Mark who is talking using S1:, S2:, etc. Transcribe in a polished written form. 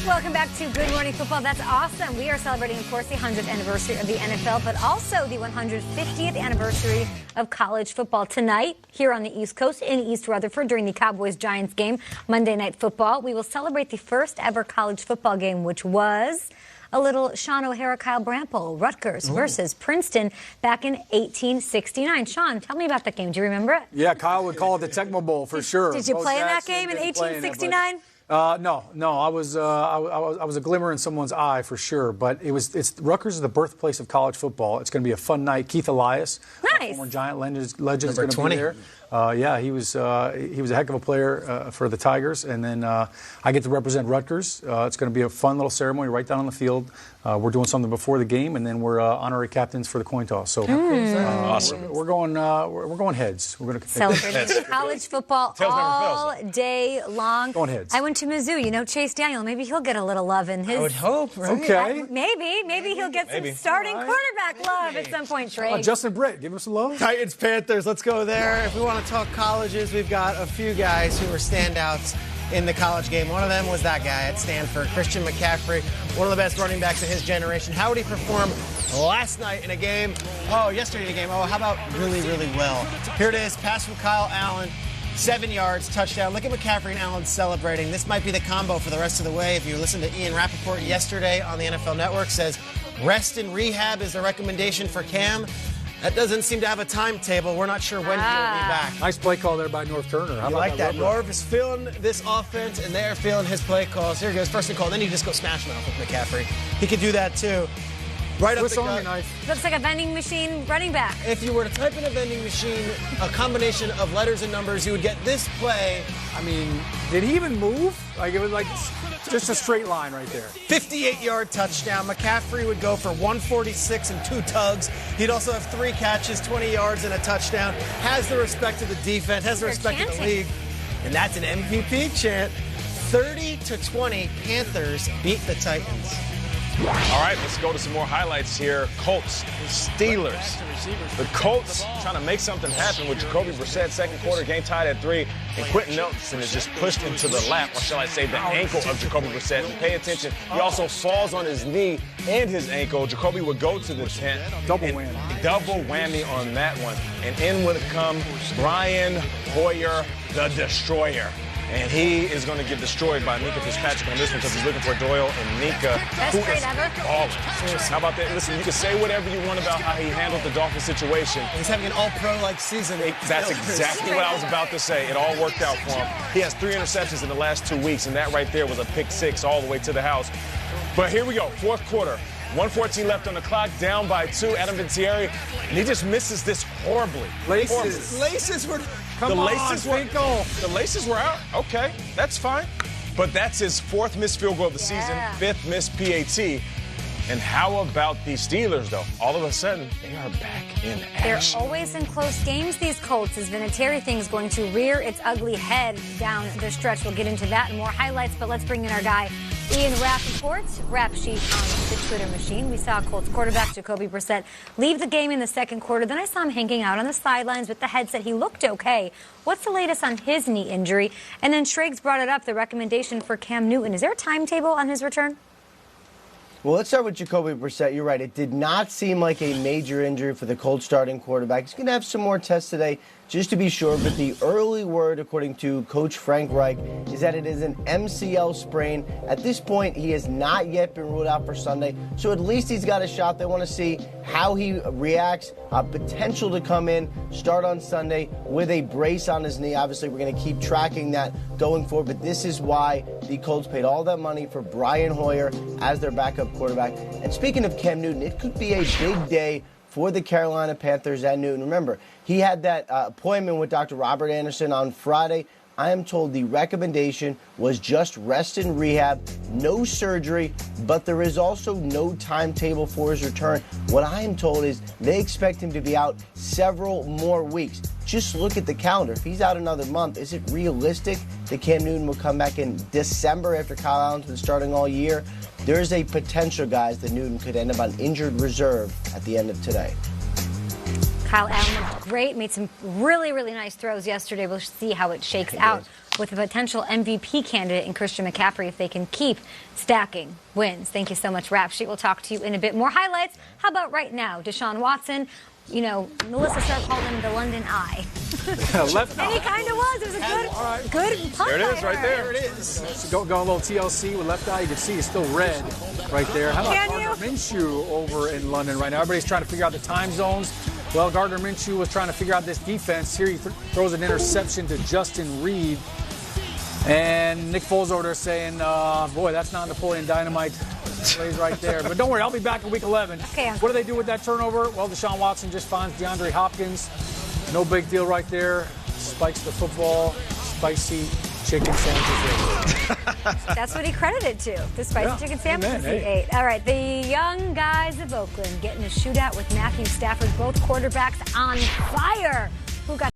S1: Welcome back to Good Morning Football. That's awesome. We are celebrating, of course, the 100th anniversary of the NFL, but also the 150th anniversary of college football. Tonight, here on the East Coast in East Rutherford during the Cowboys-Giants game, Monday Night Football, we will celebrate the first ever college football game, which was a little Shaun O'Hara, Kyle Brample, Rutgers versus Princeton back in 1869. Shaun, tell me about that game. Do you remember it?
S2: Yeah, Kyle would call it the Tecmo Bowl for sure.
S1: Did you play in that game in 1869?
S2: No. I was a glimmer in someone's eye for sure. But Rutgers is the birthplace of college football. It's going to be a fun night. Keith Elias, former Giant legend, is going to be there. He was a heck of a player for the Tigers, and then I get to represent Rutgers. It's going to be a fun little ceremony right down on the field. We're doing something before the game, and then we're honorary captains for the coin toss. So
S3: awesome.
S2: We're going heads. We're going to
S1: celebrate college football all day long.
S2: Going heads.
S1: I went to Mizzou. You know Chase Daniel. Maybe he'll get a little love in his.
S3: I would hope. Right?
S2: Okay.
S1: Maybe he'll get some starting quarterback love at some point. Trey.
S2: Justin Britt, give him some love.
S3: Titans, Panthers. Let's go there. If we want to talk colleges, we've got a few guys who were standouts in the college game. One of them was that guy at Stanford, Christian McCaffrey, one of the best running backs of his generation. How would he perform last night in a game? Yesterday in a game. How about really, really well? Here it is, pass from Kyle Allen, 7 yards, touchdown. Look at McCaffrey and Allen celebrating. This might be the combo for the rest of the way. If you listen to Ian Rappaport yesterday on the NFL Network, says rest and rehab is the recommendation for Cam. That doesn't seem to have a timetable. We're not sure when he'll be back.
S2: Nice play call there by North Turner. How
S3: you
S2: about
S3: like that?
S2: North
S3: Norv is feeling this offense, and they're feeling his play calls. Here he goes, first and call. Then you just go smash mouth with McCaffrey. He could do that, too. Right up the gut.
S2: Knife.
S1: Looks like a vending machine running back.
S3: If you were to type in a vending machine, a combination of letters and numbers, you would get this play.
S2: I mean, did he even move? Like, it was like just a straight line right there.
S3: 58-yard touchdown. McCaffrey would go for 146 and 2 tugs. He'd also have 3 catches, 20 yards, and a touchdown. Has the respect of the defense, has the respect of the league. And that's an MVP chant. 30-20, Panthers beat the Titans.
S4: All right, let's go to some more highlights here. Colts, Steelers. The Colts trying to make something happen with Jacoby Brissett. Second quarter, game tied at 3. And Quentin Nelson is just pushed into the lap, or shall I say the ankle of Jacoby Brissett. And pay attention, he also falls on his knee and his ankle. Jacoby would go to the tent.
S2: Double whammy.
S4: Double whammy on that one. And in would come Brian Hoyer, the Destroyer. And he is going to get destroyed by Mika Fitzpatrick on this one because he's looking for Doyle and Mika.
S1: Best trade ever.
S4: How about that? Listen, you can say whatever you want about how he handled the Dolphins situation.
S3: He's having an all-pro-like season.
S4: That's exactly what I was about to say. It all worked out for him. He has 3 interceptions in the last 2 weeks, and that right there was a pick 6 all the way to the house. But here we go, fourth quarter. 1:14 left on the clock, down by 2. Adam Vinatieri, and he just misses this horribly.
S3: Laces were...
S4: The laces were out. Okay, that's fine. But that's his 4th missed field goal of the season, 5th missed PAT. And how about the Steelers, though? All of a sudden, they are back in action.
S1: They're always in close games, these Colts, as Vinatieri thing is going to rear its ugly head down the stretch. We'll get into that and more highlights, but let's bring in our guy, Ian Rappaport, rap sheet on the Twitter machine. We saw Colts quarterback Jacoby Brissett leave the game in the second quarter. Then I saw him hanging out on the sidelines with the headset. He looked okay. What's the latest on his knee injury? And then Schrags brought it up, the recommendation for Cam Newton. Is there a timetable on his return?
S5: Well, let's start with Jacoby Brissett. You're right. It did not seem like a major injury for the Colts starting quarterback. He's going to have some more tests today just to be sure. But the early word, according to Coach Frank Reich, is that it is an MCL sprain. At this point, he has not yet been ruled out for Sunday. So at least he's got a shot. They want to see how he reacts. Potential to come in, start on Sunday with a brace on his knee. Obviously, we're going to keep tracking that going forward. But this is why the Colts paid all that money for Brian Hoyer as their backup quarterback. And speaking of Cam Newton, it could be a big day for the Carolina Panthers and Newton. Remember, he had that appointment with Dr. Robert Anderson on Friday. I am told the recommendation was just rest and rehab, no surgery, but there is also no timetable for his return. What I am told is they expect him to be out several more weeks. Just look at the calendar. If he's out another month, is it realistic that Cam Newton will come back in December after Kyle Allen's been starting all year? There's a potential, guys, that Newton could end up on injured reserve at the end of today.
S1: Kyle Allen looked great, made some really, really nice throws yesterday. We'll see how it shakes out with a potential MVP candidate in Christian McCaffrey if they can keep stacking wins. Thank you so much, Rap Sheet. We'll talk to you in a bit. More highlights. How about right now? Deshaun Watson. You know, Melissa Starr called him the London Eye.
S2: Left eye.
S1: And he kind of was. It was a good punt.
S4: There it is, right there.
S2: There it is. Going a little TLC with left eye. You can see it's still red right there. How about Gardner Minshew over in London right now? Everybody's trying to figure out the time zones. Well, Gardner Minshew was trying to figure out this defense. Here he throws an interception to Justin Reed. And Nick Foles over there saying, boy, that's not Napoleon Dynamite. Plays right there. But don't worry, I'll be back in week 11.
S1: Okay.
S2: What do they do with that turnover? Well, Deshaun Watson just finds DeAndre Hopkins. No big deal right there. Spikes the football. Spicy chicken sandwiches.
S1: That's what he credited to, the spicy chicken sandwiches he ate. All right, the young guys of Oakland getting a shootout with Matthew Stafford, both quarterbacks on fire. Who got